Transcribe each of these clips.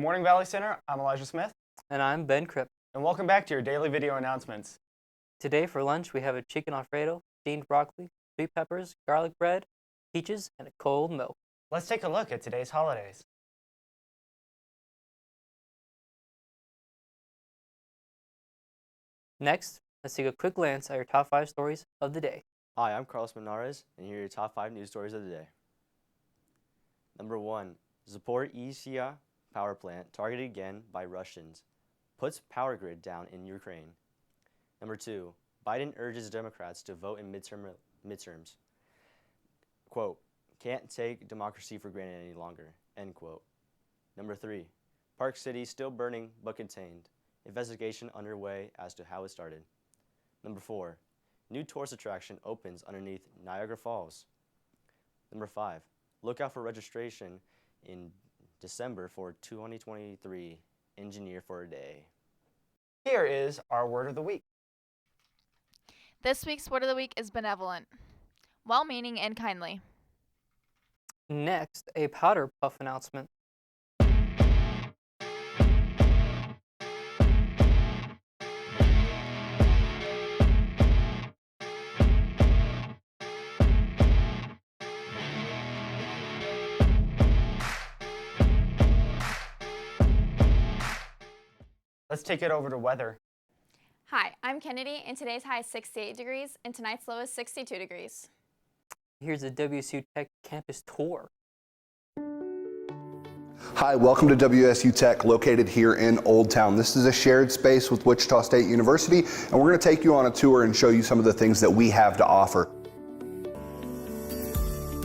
morning, Valley Center. I'm Elijah Smith. And I'm Ben Kripp. And welcome back to your daily video announcements. Today for lunch we have a chicken Alfredo, steamed broccoli, sweet peppers, garlic bread, peaches, and a cold milk. Let's take a look at today's holidays. Next, let's take a quick glance at your top 5 stories of the day. Hi, I'm Carlos Menares, and here are your top 5 news stories of the day. Number 1. Zaporizhzhia power plant targeted again by Russians. Puts power grid down in Ukraine. Number 2. Biden urges Democrats to vote in midterms. Quote, can't take democracy for granted any longer. End quote. Number 3. Park City still burning but contained. Investigation underway as to how it started. Number 4. New tourist attraction opens underneath Niagara Falls. Number 5. Look out for registration in December for 2023 Engineer for a Day. Here is our word of the week. This week's word of the week is benevolent, well-meaning and kindly. Next, a Powderpuff announcement. Let's take it over to weather. Hi, I'm Kennedy, and today's high is 68 degrees, and tonight's low is 62 degrees. Here's the WSU Tech campus tour. Hi, welcome to WSU Tech, located here in Old Town. This is a shared space with Wichita State University, and we're going to take you on a tour and show you some of the things that we have to offer.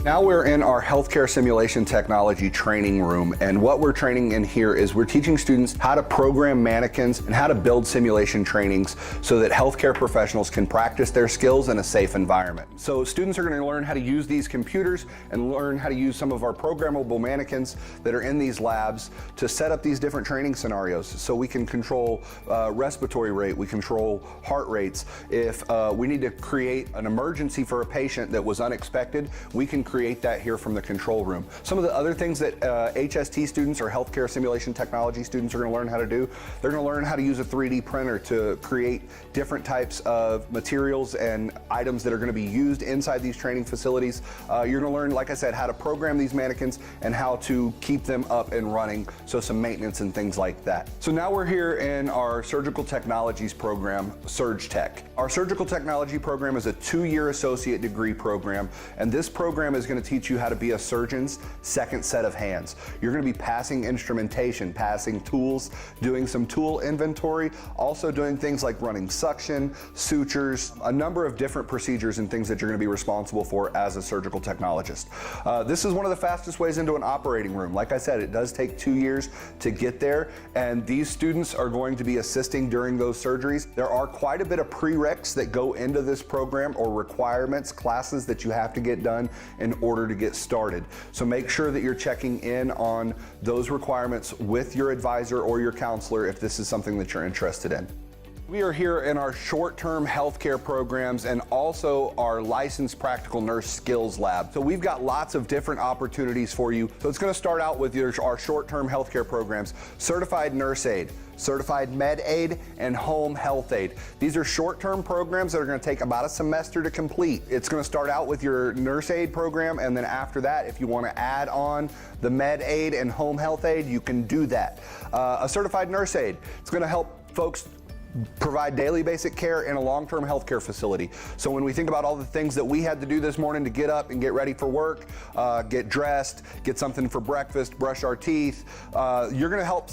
Now we're in our healthcare simulation technology training room, and what we're training in here is we're teaching students how to program mannequins and how to build simulation trainings so that healthcare professionals can practice their skills in a safe environment. So students are going to learn how to use these computers and learn how to use some of our programmable mannequins that are in these labs to set up these different training scenarios so we can control respiratory rate, we control heart rates. If we need to create an emergency for a patient that was unexpected, we can create that here from the control room. Some of the other things that HST students or healthcare simulation technology students are going to learn how to do, they're going to learn how to use a 3D printer to create different types of materials and items that are going to be used inside these training facilities. You're going to learn, like I said, how to program these mannequins and how to keep them up and running, so some maintenance and things like that. So now we're here in our surgical technologies program, Surg Tech. Our surgical technology program is a 2-year associate degree program, and this program is going to teach you how to be a surgeon's second set of hands. You're going to be passing instrumentation, passing tools, doing some tool inventory, also doing things like running suction, sutures, a number of different procedures and things that you're going to be responsible for as a surgical technologist. This is one of the fastest ways into an operating room. Like I said, it does take 2 years to get there, and these students are going to be assisting during those surgeries. There are quite a bit of prereqs that go into this program, or requirements, classes that you have to get done in order to get started. So make sure that you're checking in on those requirements with your advisor or your counselor if this is something that you're interested in. We are here in our short-term healthcare programs and also our licensed practical nurse skills lab. So we've got lots of different opportunities for you. So it's going to start out with our short-term healthcare programs, certified nurse aide, certified med aide, and home health aide. These are short-term programs that are going to take about a semester to complete. It's going to start out with your nurse aide program, and then after that, if you want to add on the med aide and home health aide, you can do that. A certified nurse aide, it's going to help folks provide daily basic care in a long-term healthcare facility. So when we think about all the things that we had to do this morning to get up and get ready for work, get dressed, get something for breakfast, brush our teeth, you're going to help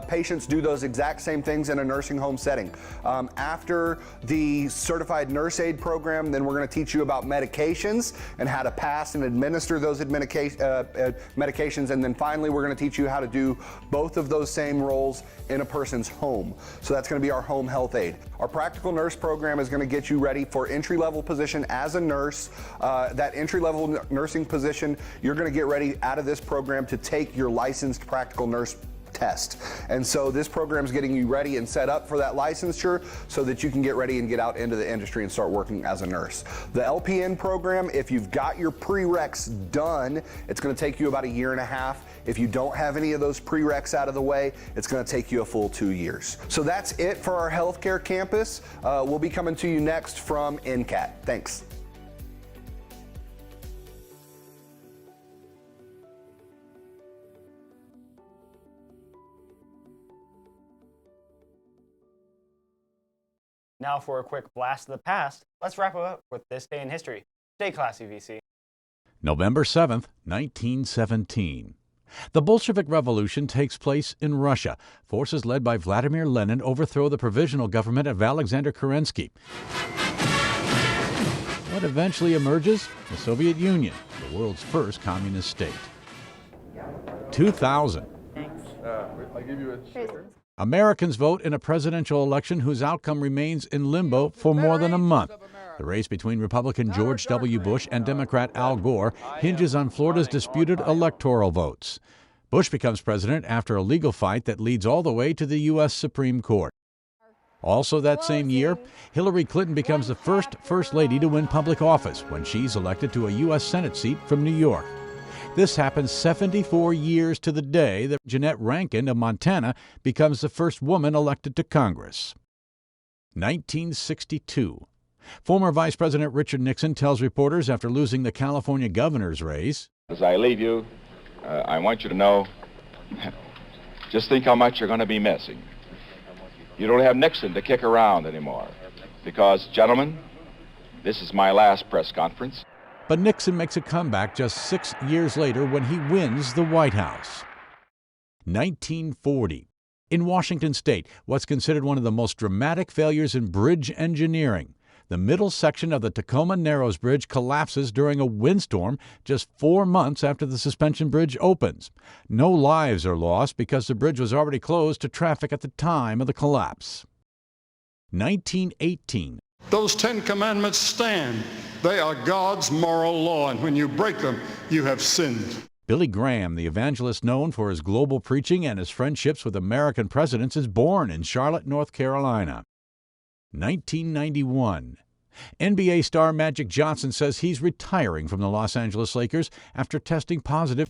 patients do those exact same things in a nursing home setting. After the certified nurse aide program, then we're going to teach you about medications and how to pass and administer those medications, and then finally we're going to teach you how to do both of those same roles in a person's home. So that's going to be our home health aide. Our practical nurse program is going to get you ready for entry-level position as a nurse. That entry-level nursing position, you're going to get ready out of this program to take your licensed practical nurse test. And so this program is getting you ready and set up for that licensure so that you can get ready and get out into the industry and start working as a nurse. The LPN program, if you've got your prereqs done, it's going to take you about a year and a half. If you don't have any of those prereqs out of the way, it's going to take you a full 2 years. So that's it for our healthcare campus. We'll be coming to you next from NCAT. Thanks. Now for a quick blast of the past, let's wrap it up with this day in history. Stay classy, VC. November 7th, 1917. The Bolshevik Revolution takes place in Russia. Forces led by Vladimir Lenin overthrow the provisional government of Alexander Kerensky. What eventually emerges? The Soviet Union, the world's first communist state. 2000. Americans vote in a presidential election whose outcome remains in limbo for more than a month. The race between Republican George W. Bush and Democrat Al Gore hinges on Florida's disputed electoral votes. Bush becomes president after a legal fight that leads all the way to the U.S. Supreme Court. Also that same year, Hillary Clinton becomes the first First Lady to win public office when she's elected to a U.S. Senate seat from New York. This happens 74 years to the day that Jeanette Rankin of Montana becomes the first woman elected to Congress. 1962. Former Vice President Richard Nixon tells reporters after losing the California governor's race, "As I leave you, I want you to know, just think how much you're going to be missing. You don't have Nixon to kick around anymore because, gentlemen, this is my last press conference." But Nixon makes a comeback just 6 years later when he wins the White House. 1940. In Washington state, what's considered one of the most dramatic failures in bridge engineering. The middle section of the Tacoma Narrows Bridge collapses during a windstorm just 4 months after the suspension bridge opens. No lives are lost because the bridge was already closed to traffic at the time of the collapse. 1918. Those 10 commandments stand. They are God's moral law, and when you break them, you have sinned. Billy Graham, the evangelist known for his global preaching and his friendships with American presidents, is born in Charlotte, North Carolina. 1991. NBA star Magic Johnson says he's retiring from the Los Angeles Lakers after testing positive